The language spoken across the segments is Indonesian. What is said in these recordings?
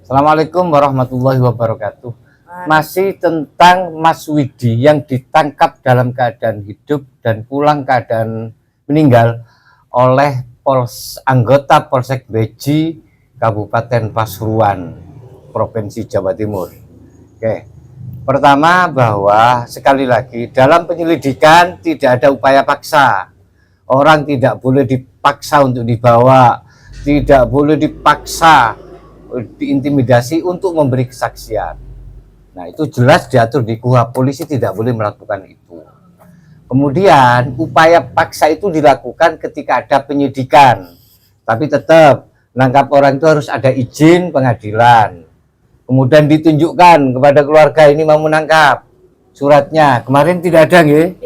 Assalamualaikum warahmatullahi wabarakatuh. Masih tentang Mas Widi yang ditangkap dalam keadaan hidup dan pulang keadaan meninggal oleh anggota Polsek Beji Kabupaten Pasuruan, Provinsi Jawa Timur. Oke. Pertama, bahwa sekali lagi dalam penyelidikan tidak ada upaya paksa. Orang tidak boleh dipaksa untuk dibawa, tidak boleh dipaksa, diintimidasi untuk memberi kesaksian. Nah, itu jelas diatur di KUHP. Polisi tidak boleh melakukan itu. Kemudian upaya paksa itu dilakukan ketika ada penyidikan, tapi tetap menangkap orang itu harus ada izin pengadilan. Kemudian ditunjukkan kepada keluarga ini mau menangkap suratnya. Kemarin tidak ada, nggih?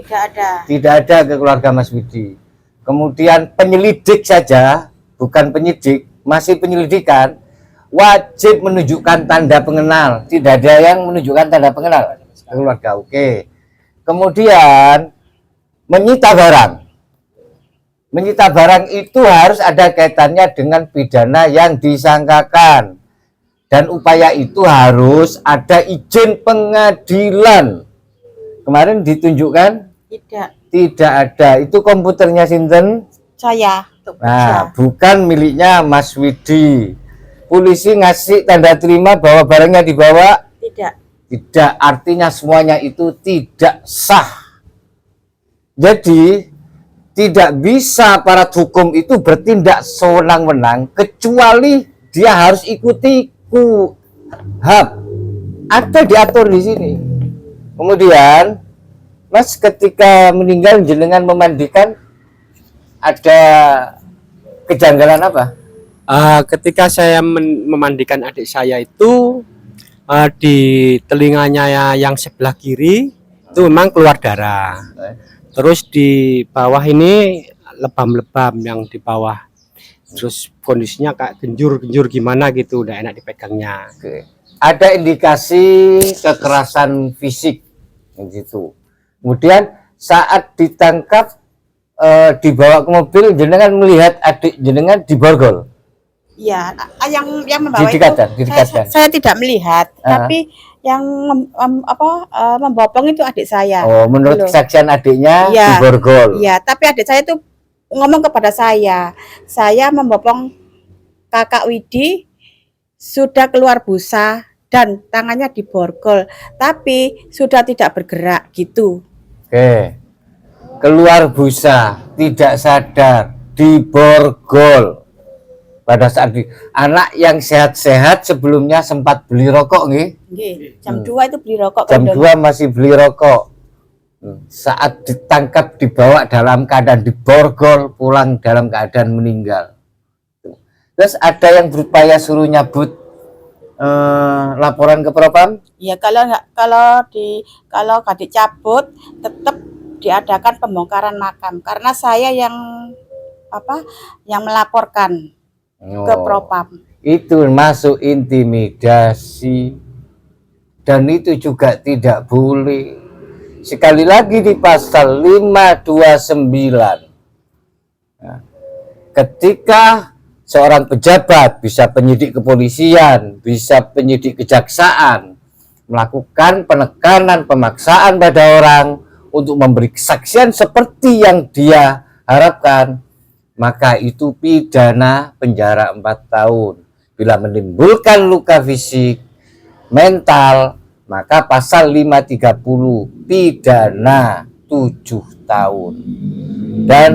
Tidak ada ke keluarga Mas Widi. Kemudian penyelidik saja, bukan penyidik, masih penyelidikan, wajib menunjukkan tanda pengenal. Tidak ada yang menunjukkan tanda pengenal ke keluarga. Oke. Kemudian menyita barang. Menyita barang itu harus ada kaitannya dengan pidana yang disangkakan. Dan upaya itu harus ada izin pengadilan. Kemarin ditunjukkan? Tidak ada. Itu komputernya sinten? Saya. Nah, bukan miliknya Mas Widi. Polisi ngasih tanda terima bahwa barangnya dibawa? Tidak. Artinya semuanya itu tidak sah. Jadi tidak bisa aparat hukum itu bertindak sewenang-wenang kecuali dia harus ikuti KUHP. Ada diatur di sini. Kemudian, Mas, ketika meninggal jenengan memandikan, ada kejanggalan apa? Ketika saya memandikan adik saya itu di telinganya yang sebelah kiri itu memang keluar darah. Terus di bawah ini lebam-lebam yang di bawah. Terus kondisinya kayak genjur-genjur gimana gitu, udah enak dipegangnya. Oke. Ada indikasi kekerasan fisik gitu. Kemudian saat ditangkap dibawa ke mobil, jenengan melihat adik jenengan diborgol. Iya, yang membawa didekatkan. Saya tidak melihat, tapi yang membopong itu adik saya. Oh, menurut kesaksian adiknya diborgol. Iya, tapi adik saya itu ngomong kepada saya membopong kakak Widi, sudah keluar busa dan tangannya diborgol, tapi sudah tidak bergerak gitu. Oke. Keluar busa, tidak sadar, diborgol. Pada saat anak yang sehat-sehat sebelumnya sempat beli rokok, nggih? Jam 2 itu beli rokok. Jam 2 masih beli rokok. Saat ditangkap dibawa dalam keadaan diborgol, pulang dalam keadaan meninggal. Terus ada yang berupaya suruh nyabut laporan ke Propam? Ya, kalau nggak dicabut, tetap diadakan pembongkaran makam karena saya yang melaporkan ke Propam. Itu masuk intimidasi dan itu juga tidak boleh. Sekali lagi di pasal 529. Nah, ketika seorang pejabat, bisa penyidik kepolisian, bisa penyidik kejaksaan, melakukan penekanan, pemaksaan pada orang untuk memberi kesaksian seperti yang dia harapkan, maka itu pidana penjara 4 tahun. Bila menimbulkan luka fisik, mental, maka pasal 530 pidana 7 tahun. Dan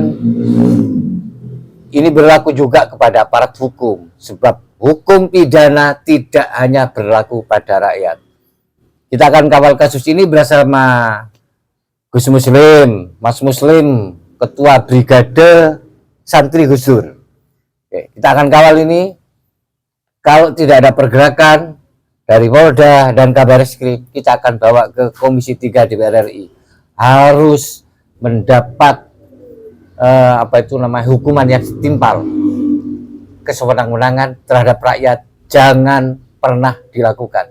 ini berlaku juga kepada aparat hukum, sebab hukum pidana tidak hanya berlaku pada rakyat. Kita akan kawal kasus ini bersama Gus Muslim, Mas Muslim, Ketua Brigade Santri Gus Dur. Oke, kita akan kawal ini. Kalau tidak ada pergerakan dari Polda dan Kabareskrim, kita akan bawa ke Komisi 3 DPR RI. Harus mendapat hukuman yang setimpal. Kesewenang-wenangan terhadap rakyat jangan pernah dilakukan.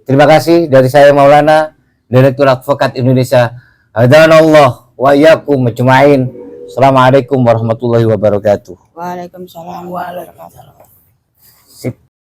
Terima kasih dari saya Maulana, Direktur Advokat Indonesia. Hadanallah wa iyyakum ajmain. Assalamualaikum warahmatullahi wabarakatuh. Waalaikumsalam warahmatullahi wabarakatuh.